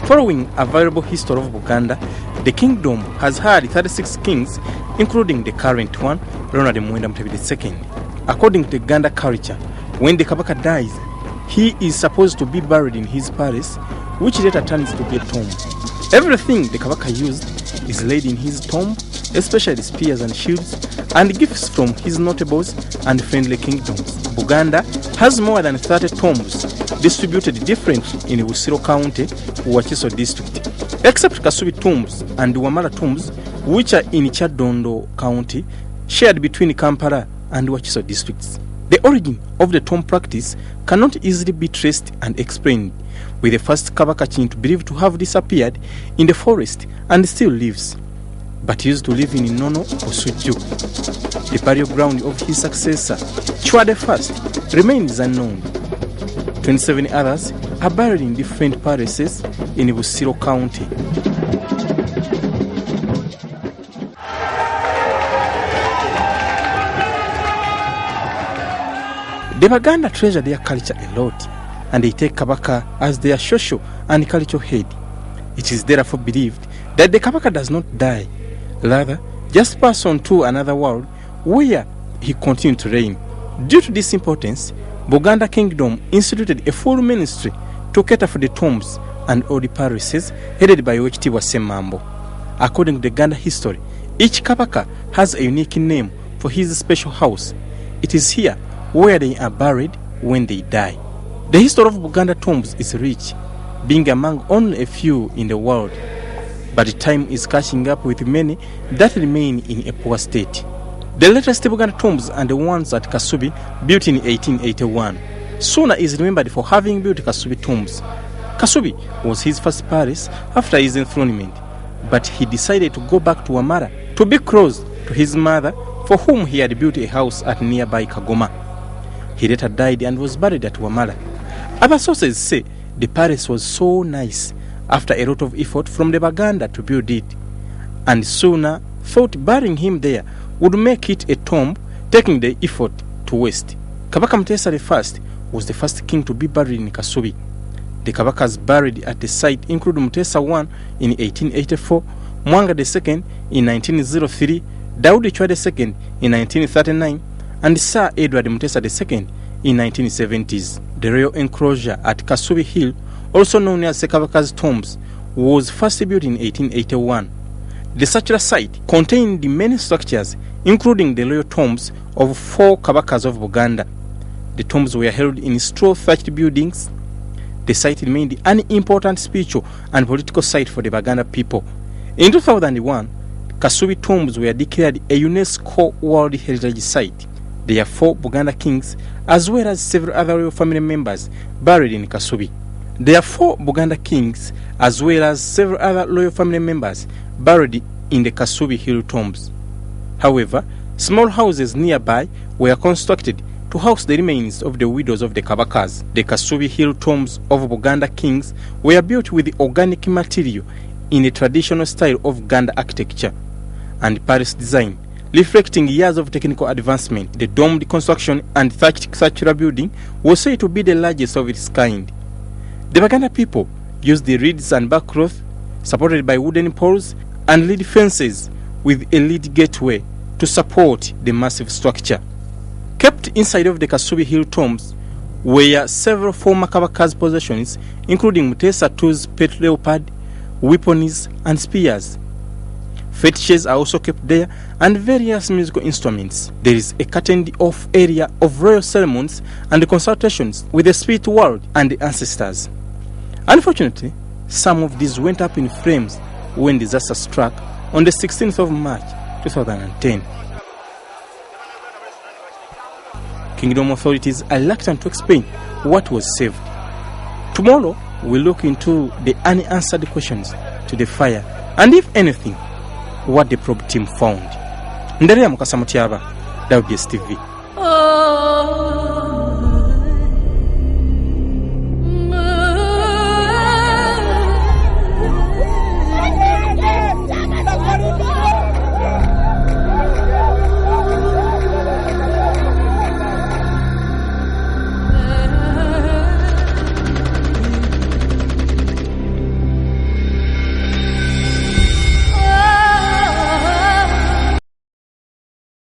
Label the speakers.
Speaker 1: Following a variable history of Buganda, the kingdom has had 36 kings, including the current one, Ronald Muwenda Mutebi II. According to Uganda culture, when the Kabaka dies, he is supposed to be buried in his palace, which later turns to be a tomb. Everything the Kabaka used is laid in his tomb, especially spears and shields, and gifts from his notables and friendly kingdoms. Buganda has more than 30 tombs distributed differently in Busiro County, Wakiso district, except Kasubi tombs and Wamala tombs, which are in Kyadondo County, shared between Kampala and Wakiso districts. The origin of the tomb practice cannot easily be traced and explained, with the first Kabaka Kintu believed to have disappeared in the forest and still lives, but used to live in Nono or Suju. The burial ground of his successor, Chwade I, remains unknown. 27 others are buried in different palaces in Busiro County. The Baganda treasure their culture a lot, and they take Kabaka as their social and cultural head. It is therefore believed that the Kabaka does not die, rather just pass on to another world where he continued to reign. Due to this importance, Buganda Kingdom instituted a full ministry to cater for the tombs and all the parishes headed by Wekitiibwa Ssemambo. According to the Uganda history, each Kabaka has a unique name for his special house. It is here where they are buried when they die. The history of Buganda tombs is rich, being among only a few in the world, but time is catching up with many that remain in a poor state. The latest Buganda tombs are the ones at Kasubi, built in 1881. Suna is remembered for having built Kasubi tombs. Kasubi was his first palace after his enthronement, but he decided to go back to Wamala to be close to his mother, for whom he had built a house at nearby Kagoma. He later died and was buried at Wamala. Other sources say the palace was so nice after a lot of effort from the Baganda to build it, and Suna thought burying him there would make it a tomb, taking the effort to waste. Kabaka Mutesa I was the first king to be buried in Kasubi. The Kabakas buried at the site include Mutesa I in 1884, Mwanga II in 1903, Daudi Chwade II in 1939, and Sir Edward Mutesa II in 1970s. The royal enclosure at Kasubi Hill, also known as Kabaka's Tombs, was first built in 1881. The circular site contained many structures, including the royal tombs of 4 Kabakas of Buganda. The tombs were held in straw thatched buildings. The site remained an important spiritual and political site for the Baganda people. In 2001, Kasubi tombs were declared a UNESCO World Heritage Site. There are 4 Buganda kings, as well as several other royal family members buried in Kasubi. There are 4 Buganda kings, as well as several other royal family members buried in the Kasubi Hill tombs. However, small houses nearby were constructed to house the remains of the widows of the Kabakas. The Kasubi Hill tombs of Buganda kings were built with organic material in a traditional style of Uganda architecture and palace design, reflecting years of technical advancement. The domed construction and thatched circular building was said to be the largest of its kind. The Baganda people used the reeds and backcloth, supported by wooden poles and lead fences with a lead gateway to support the massive structure. Kept inside of the Kasubi Hill tombs were several former Kabaka's possessions, including Mutesa II's pet leopard, weapons, and spears. Fetishes are also kept there, and various musical instruments. There is a curtained-off area of royal ceremonies and consultations with the spirit world and the ancestors. Unfortunately, some of these went up in flames when disaster struck on the 16th of March 2010. Kingdom authorities are reluctant to explain what was saved. Tomorrow, we'll look into the unanswered questions to the fire, and if anything, what the probe team found. Ndaria Mukasa Mutyaba, WBS TV.